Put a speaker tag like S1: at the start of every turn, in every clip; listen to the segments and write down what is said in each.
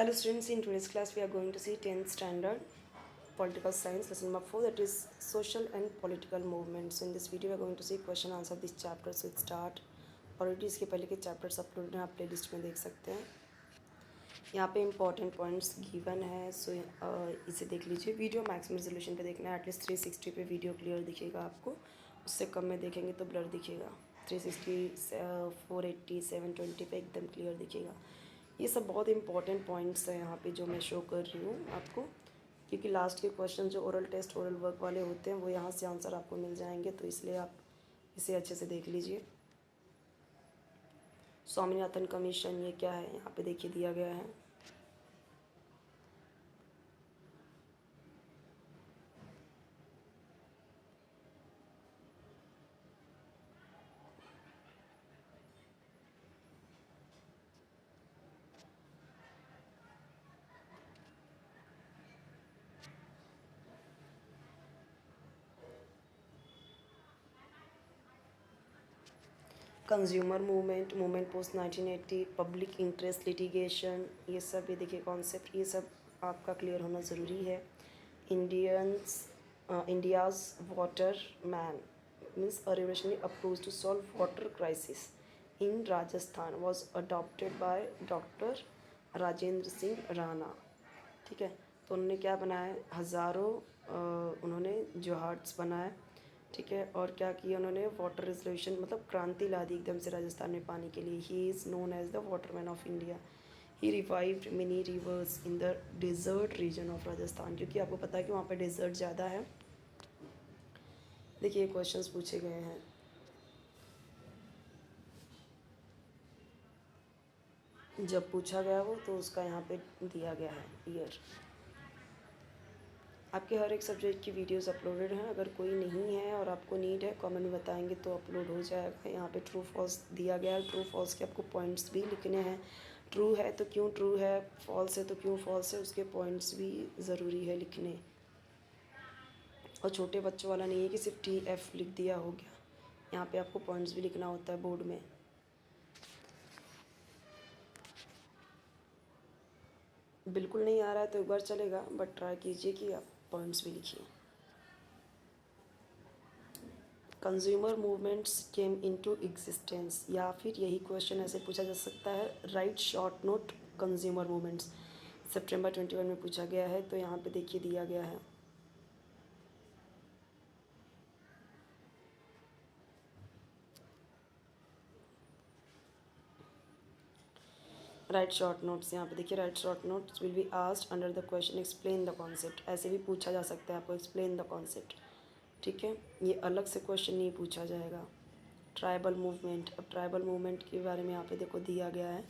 S1: Hello students, in today's class we are going to see 10th standard political science lesson number 4, that is social and political movements. So in this video we are going to see question answer this chapter. So it start already इसके पहले के chapters upload हैं, आप play list में देख सकते हैं. यहाँ पे इंपॉर्टेंट पॉइंट्स गिवन है. सो इसे देख लीजिए. वीडियो मैक्सिमम रेजोल्यूशन पे देखना है. एटलीस्ट 360 पे वीडियो क्लियर दिखेगा आपको. उससे कम में देखेंगे तो ब्लर दिखेगा. 360 480 720 पे एकदम क्लियर दिखेगा. ये सब बहुत इंपॉर्टेंट पॉइंट्स हैं यहाँ पे जो मैं शो कर रही हूँ आपको, क्योंकि लास्ट के क्वेश्चन जो ओरल टेस्ट ओरल वर्क वाले होते हैं वो यहाँ से आंसर आपको मिल जाएंगे. तो इसलिए आप इसे अच्छे से देख लीजिए. स्वामीनाथन कमीशन ये क्या है यहाँ पे देखिए दिया गया है. Consumer movement post 1980, public interest litigation, ये सब ये देखिए कॉन्सेप्ट, ये सब आपका क्लियर होना ज़रूरी है. India's water man means a revolutionary approach to solve water crisis in Rajasthan was adopted by doctor Rajendra Singh Rana. ठीक है. तो उन्होंने क्या बनाया, हज़ारों उन्होंने जोहार्ट्स बनाए. ठीक है. और क्या किया उन्होंने, वाटर रिजोल्यूशन मतलब क्रांति ला दी एकदम से राजस्थान में पानी के लिए. He is known as the waterman of India. He revived mini rivers in the desert region of Rajasthan, क्योंकि आपको पता है कि वहाँ पे डेजर्ट ज़्यादा है. देखिए क्वेश्चंस पूछे गए हैं. जब पूछा गया वो तो उसका यहाँ पे दिया गया है ईयर. आपके हर एक सब्जेक्ट की वीडियोस अपलोडेड हैं. अगर कोई नहीं है और आपको नीड है कमेंट में बताएंगे तो अपलोड हो जाएगा. यहाँ पे ट्रू फॉल्स दिया गया है. ट्रू फॉल्स के आपको पॉइंट्स भी लिखने हैं. ट्रू है तो क्यों ट्रू है, फॉल्स है तो क्यों फॉल्स है, उसके पॉइंट्स भी ज़रूरी है लिखने. और छोटे बच्चों वाला नहीं है कि सिर्फ TF लिख दिया हो गया. यहाँ पे आपको पॉइंट्स भी लिखना होता है बोर्ड में. बिल्कुल नहीं आ रहा है तो एक बार चलेगा, बट ट्राई कीजिए कि आप पॉइंट्स भी लिखिए. Consumer movements came into existence, या फिर यही क्वेश्चन ऐसे पूछा जा सकता है, write short note consumer movements. सितंबर 21 में पूछा गया है. तो यहाँ पे देखिए दिया गया है. राइट शॉर्ट नोट्स, यहाँ पे देखिए right short notes will be asked under the question explain the concept. ऐसे भी पूछा जा सकता है आपको, एक्सप्लेन द कॉन्सेप्ट. ठीक है. ये अलग से क्वेश्चन नहीं पूछा जाएगा. ट्राइबल मूवमेंट, अब ट्राइबल मूवमेंट के बारे में यहाँ पे देखो दिया गया है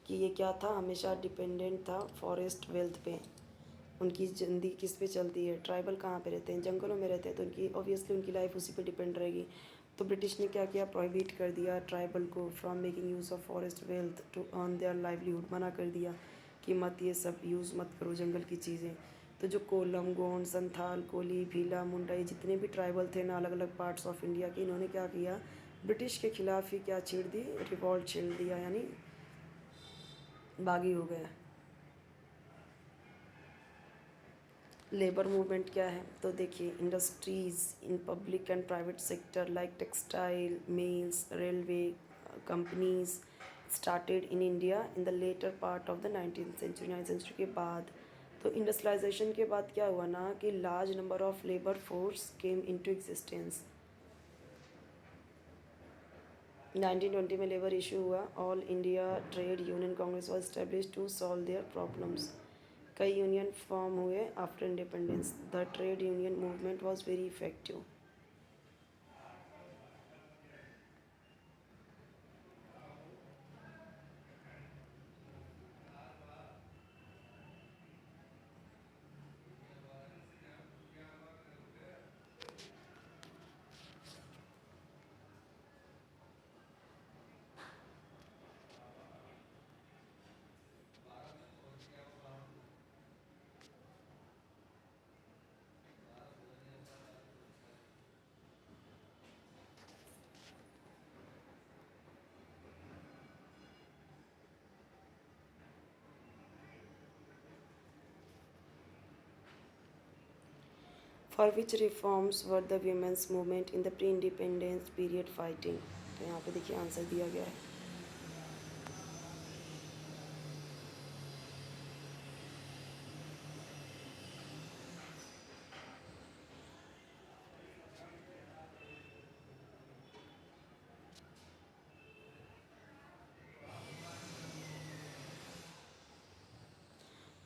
S1: कि ये क्या था, हमेशा डिपेंडेंट था फॉरेस्ट वेल्थ पे. उनकी ज़िंदगी किस पे चलती है, ट्राइबल कहाँ पे रहते हैं, जंगलों में रहते हैं, तो उनकी ऑब्वियसली उनकी लाइफ उसी पे डिपेंड रहेगी. तो ब्रिटिश ने क्या किया, प्रोहिबिट कर दिया ट्राइबल को from making use of forest wealth to earn their livelihood. मना कर दिया कि मत ये सब यूज़ मत करो जंगल की चीज़ें. तो जो कोलम, गोंड, संथाल, कोली, भीला, मुंडा, ये जितने भी ट्राइबल थे ना अलग अलग पार्ट्स ऑफ इंडिया के, इन्होंने क्या किया, ब्रिटिश के खिलाफ ही क्या छेड़ दी, रिवॉल्ट छेड़ दिया, यानी बागी हो गया. लेबर मूवमेंट क्या है, तो देखिए industries in public and private sector like textile, mills, railway companies started in India in the latter part of the 19th century. 9th century के बाद. तो इंडस्ट्रियलाइजेशन के बाद क्या हुआ ना कि large number of labour force came into existence. 1920 में लेबर इशू हुआ. All India Trade Union Congress was establish to solve their problems. कई यूनियन फॉर्म हुए after independence. The trade union movement was very effective. For which reforms were the women's movement in the pre independence period fighting. तो यहाँ पे देखिए answer दिया गया है।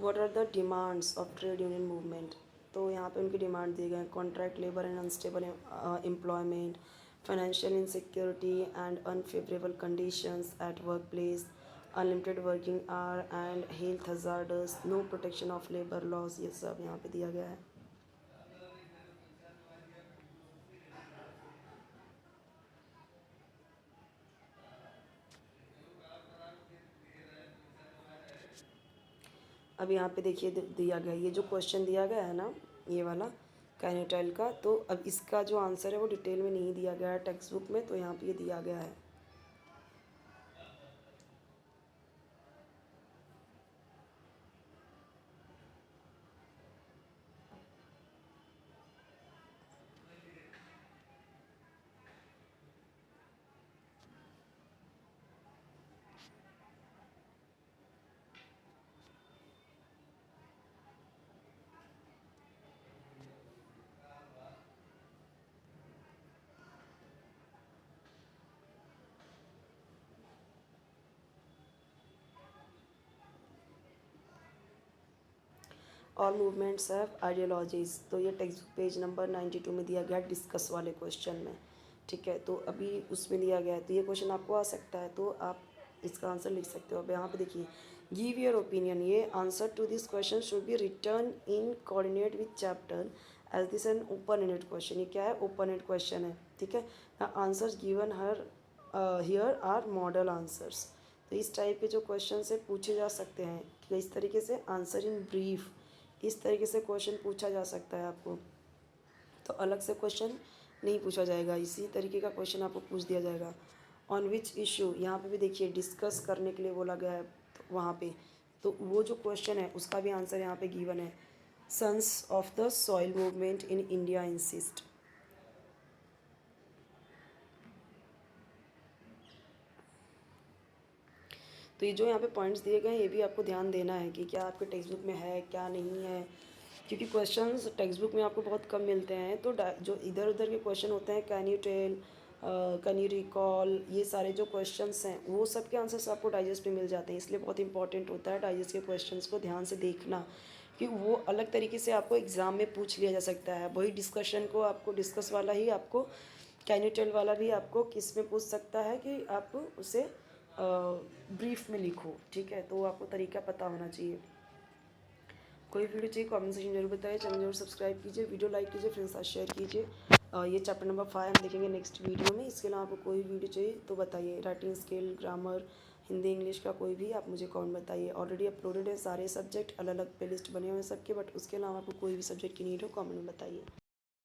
S1: What are the demands of trade union movement. तो यहाँ पे उनकी डिमांड दिए गए हैं, contract labour and unstable employment, financial insecurity and unfavourable conditions at work place, unlimited working hour and health hazards, no protection of labour laws, ये सब यहाँ पे दिया गया है। अब यहाँ पे देखिए दिया गया ये जो क्वेश्चन दिया गया है ना, ये वाला कैनिटाइल का, तो अब इसका जो आंसर है वो डिटेल में नहीं दिया गया है टेक्स्ट बुक में, तो यहाँ पे ये दिया गया है। ऑल मूवमेंट्स हैव आइडियोलॉजीज, तो ये टेक्स्ट बुक पेज नंबर 92 में दिया गया है डिस्कस वाले क्वेश्चन में। ठीक है, तो अभी उसमें दिया गया है, तो ये क्वेश्चन आपको आ सकता है, तो आप इसका आंसर लिख सकते हो। अब यहाँ पे देखिए गिव योर ओपिनियन, ये answer to this question should be return in coordinate with chapter as this an open ended question. ये क्या है, ओपन एंड क्वेश्चन है। ठीक है, answers given her here are model answers. तो इस टाइप के जो क्वेश्चन से पूछे जा सकते हैं कि इस तरीके से आंसर इन ब्रीफ, इस तरीके से क्वेश्चन पूछा जा सकता है आपको, तो अलग से क्वेश्चन नहीं पूछा जाएगा, इसी तरीके का क्वेश्चन आपको पूछ दिया जाएगा। ऑन विच इशू, यहाँ पे भी देखिए डिस्कस करने के लिए बोला गया है, तो वहाँ पे तो वो जो क्वेश्चन है उसका भी आंसर यहाँ पे गिवन है, sons of the soil movement in India insist. तो ये जो यहाँ पे पॉइंट्स दिए गए हैं ये भी आपको ध्यान देना है कि क्या आपके टेक्स्ट बुक में है क्या नहीं है, क्योंकि क्वेश्चंस टेक्स्ट बुक में आपको बहुत कम मिलते हैं। तो जो इधर उधर के क्वेश्चन होते हैं, can you tell, can you recall, ये सारे जो क्वेश्चंस हैं वो सब के आंसर्स आपको डाइजेस्ट में मिल जाते हैं, इसलिए बहुत इंपॉर्टेंट होता है डाइजेस्ट के क्वेश्चंस को ध्यान से देखना, कि वो अलग तरीके से आपको एग्ज़ाम में पूछ लिया जा सकता है। वही डिस्कशन को आपको डिस्कस वाला ही आपको, कैन यू टेल वाला भी आपको किस में पूछ सकता है कि आप उसे ब्रीफ में लिखो। ठीक है, तो आपको तरीका पता होना चाहिए। कोई वीडियो चाहिए कमेंट सेक्शन जरूर बताइए, चैनल जरूर सब्सक्राइब कीजिए, वीडियो लाइक कीजिए, फ्रेंड्स साथ शेयर कीजिए। ये चैप्टर नंबर 5 हम देखेंगे नेक्स्ट वीडियो में। इसके अलावा आपको कोई वीडियो चाहिए तो बताइए, writing skill, grammar, Hindi English का कोई भी आप मुझे कमेंट बताइए। ऑलरेडी अपलोडेड है सारे सब्जेक्ट, अलग अलग प्लेलिस्ट बने हुए हैं सबके, बट उसके अलावा आपको कोई भी सब्जेक्ट की नीड हो कमेंट में बताइए।